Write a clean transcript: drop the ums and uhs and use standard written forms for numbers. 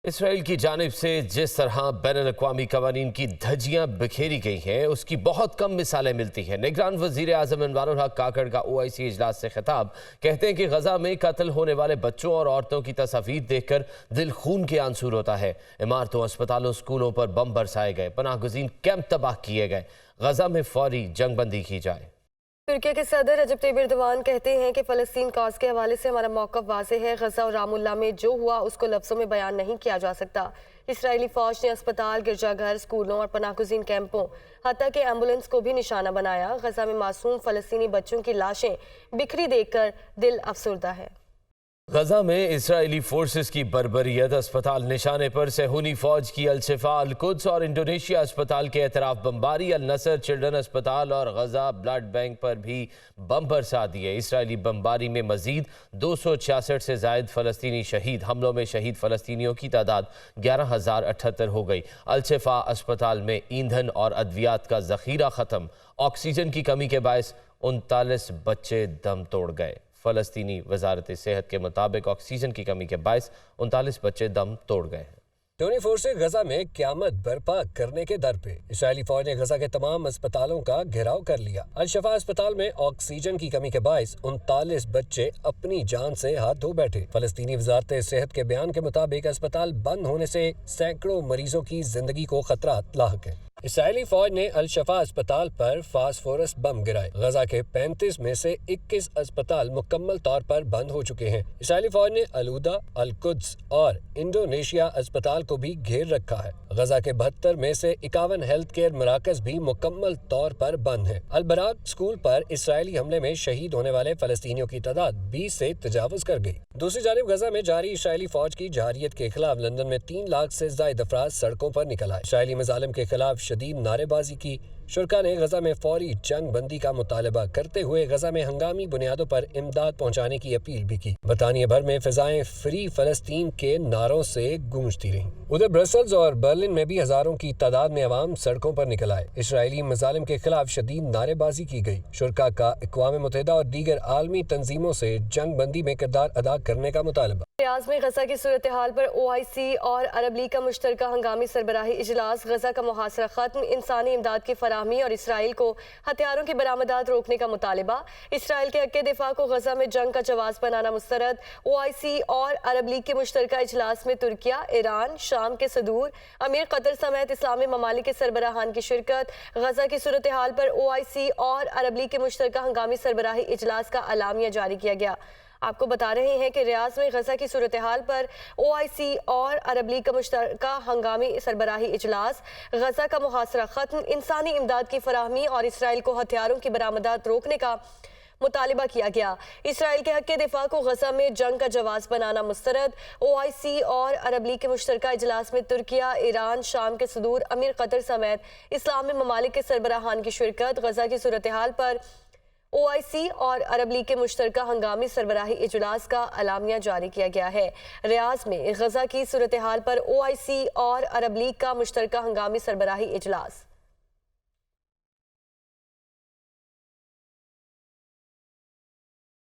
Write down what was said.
اسرائیل کی جانب سے جس طرح بین الاقوامی قوانین کی دھجیاں بکھیری گئی ہیں اس کی بہت کم مثالیں ملتی ہیں۔ نگران وزیر اعظم انوار الحق کاکڑ کا OIC اجلاس سے خطاب، کہتے ہیں کہ غزہ میں قتل ہونے والے بچوں اور عورتوں کی تصاویر دیکھ کر دل خون کے آنسور ہوتا ہے۔ عمارتوں، اسپتالوں، سکولوں پر بم برسائے گئے، پناہ گزین کیمپ تباہ کیے گئے۔ غزہ میں فوری جنگ بندی کی جائے۔ ترکی کے صدر رجب طیب ایردوان کہتے ہیں کہ فلسطین کاز کے حوالے سے ہمارا موقف واضح ہے۔ غزہ اور رام اللہ میں جو ہوا اس کو لفظوں میں بیان نہیں کیا جا سکتا۔ اسرائیلی فوج نے اسپتال، گرجا گھر، سکولوں اور پناہ گزین کیمپوں حتیٰ کہ ایمبولنس کو بھی نشانہ بنایا۔ غزہ میں معصوم فلسطینی بچوں کی لاشیں بکھری دیکھ کر دل افسردہ ہے۔ غزہ میں اسرائیلی فورسز کی بربریت، اسپتال نشانے پر صہیونی فوج کی الشفا، القدس اور انڈونیشیا اسپتال کے اعتراف بمباری، النصر چلڈرن اسپتال اور غزہ بلڈ بینک پر بھی بم برسا دیے۔ اسرائیلی بمباری میں مزید 266 سے زائد فلسطینی شہید۔ حملوں میں شہید فلسطینیوں کی تعداد 11,078 ہو گئی۔ الشفا اسپتال میں ایندھن اور ادویات کا ذخیرہ ختم۔ آکسیجن کی کمی کے باعث 39 بچے دم توڑ گئے۔ فلسطینی وزارت صحت کے مطابق آکسیجن کی کمی کے باعث 39 بچے دم توڑ گئے ہیں۔ ٹونی فورسز غزہ میں قیامت برپا کرنے کے در پہ۔ اسرائیلی فوج نے غزہ کے تمام اسپتالوں کا گھیراؤ کر لیا۔ الشفا اسپتال میں آکسیجن کی کمی کے باعث 39 بچے اپنی جان سے ہاتھ دھو بیٹھے۔ فلسطینی وزارت صحت کے بیان کے مطابق اسپتال بند ہونے سے سینکڑوں مریضوں کی زندگی کو خطرات لاحق ہیں۔ اسرائیلی فوج نے الشفا اسپتال پر فاسفورس بم گرائے۔ غزہ کے 35 میں سے 21 اسپتال مکمل طور پر بند ہو چکے ہیں۔ اسرائیلی فوج نے العودہ، القدس اور انڈونیشیا اسپتال کو بھی گھیر رکھا ہے۔ غزہ کے 72 میں سے 51 ہیلتھ کیئر مراکز بھی مکمل طور پر بند ہیں۔ البراق سکول پر اسرائیلی حملے میں شہید ہونے والے فلسطینیوں کی تعداد 20 سے تجاوز کر گئی۔ دوسری جانب غزہ میں جاری اسرائیلی فوج کی جارحیت کے خلاف لندن میں 3 لاکھ سے زائد افراد سڑکوں پر نکل آئے۔ اسرائیلی مظالم کے خلاف شدید نعرے بازی کی۔ شرکا نے غزہ میں فوری جنگ بندی کا مطالبہ کرتے ہوئے غزہ میں ہنگامی بنیادوں پر امداد پہنچانے کی اپیل بھی کی۔ برطانیہ بھر میں فضائیں فری فلسطین کے نعروں سے گونجتی رہیں۔ ادھر برسلز اور برلن میں بھی ہزاروں کی تعداد میں عوام سڑکوں پر نکل آئے۔ اسرائیلی مظالم کے خلاف شدید نعرے بازی کی گئی۔ شرکا کا اقوام متحدہ اور دیگر عالمی تنظیموں سے جنگ بندی میں کردار ادا کرنے کا مطالبہ۔ ریاض میں غزہ کی صورتحال پر OIC اور عرب لیگ کا مشترکہ ہنگامی سربراہی اجلاس۔ غزہ کا محاصرہ ختم، انسانی امداد کی فراہمی اور اسرائیل کو ہتھیاروں کی برآمدات روکنے کا مطالبہ۔ اسرائیل کے حق دفاع کو غزہ میں جنگ کا جواز بنانا مسترد۔ OIC اور عرب لیگ کے مشترکہ اجلاس میں ترکیہ، ایران، شام کے صدور، امیر قطر سمیت اسلامی ممالک کے سربراہان کی شرکت۔ غزہ کی صورتحال پر OIC اور عرب لیگ کے مشترکہ ہنگامی سربراہی اجلاس کا اعلامیہ جاری کیا گیا۔ آپ کو بتا رہے ہیں کہ ریاض میں غزہ کی صورتحال پر OIC اور عرب لیگ کا مشترکہ ہنگامی سربراہی اجلاس۔ غزہ کا محاصرہ ختم، انسانی امداد کی فراہمی اور اسرائیل کو ہتھیاروں کی برآمدات روکنے کا مطالبہ کیا گیا۔ اسرائیل کے حق دفاع کو غزہ میں جنگ کا جواز بنانا مسترد۔ OIC اور عرب لیگ کے مشترکہ اجلاس میں ترکیہ، ایران، شام کے صدور، امیر قطر سمیت اسلامی ممالک کے سربراہان کی شرکت۔ غزہ کی صورتحال پر OIC اور عرب لیگ کے مشترکہ ہنگامی سربراہی اجلاس کا اعلامیہ جاری کیا گیا ہے۔ ریاض میں غزہ کی صورتحال پر OIC اور عرب لیگ کا مشترکہ ہنگامی سربراہی اجلاس۔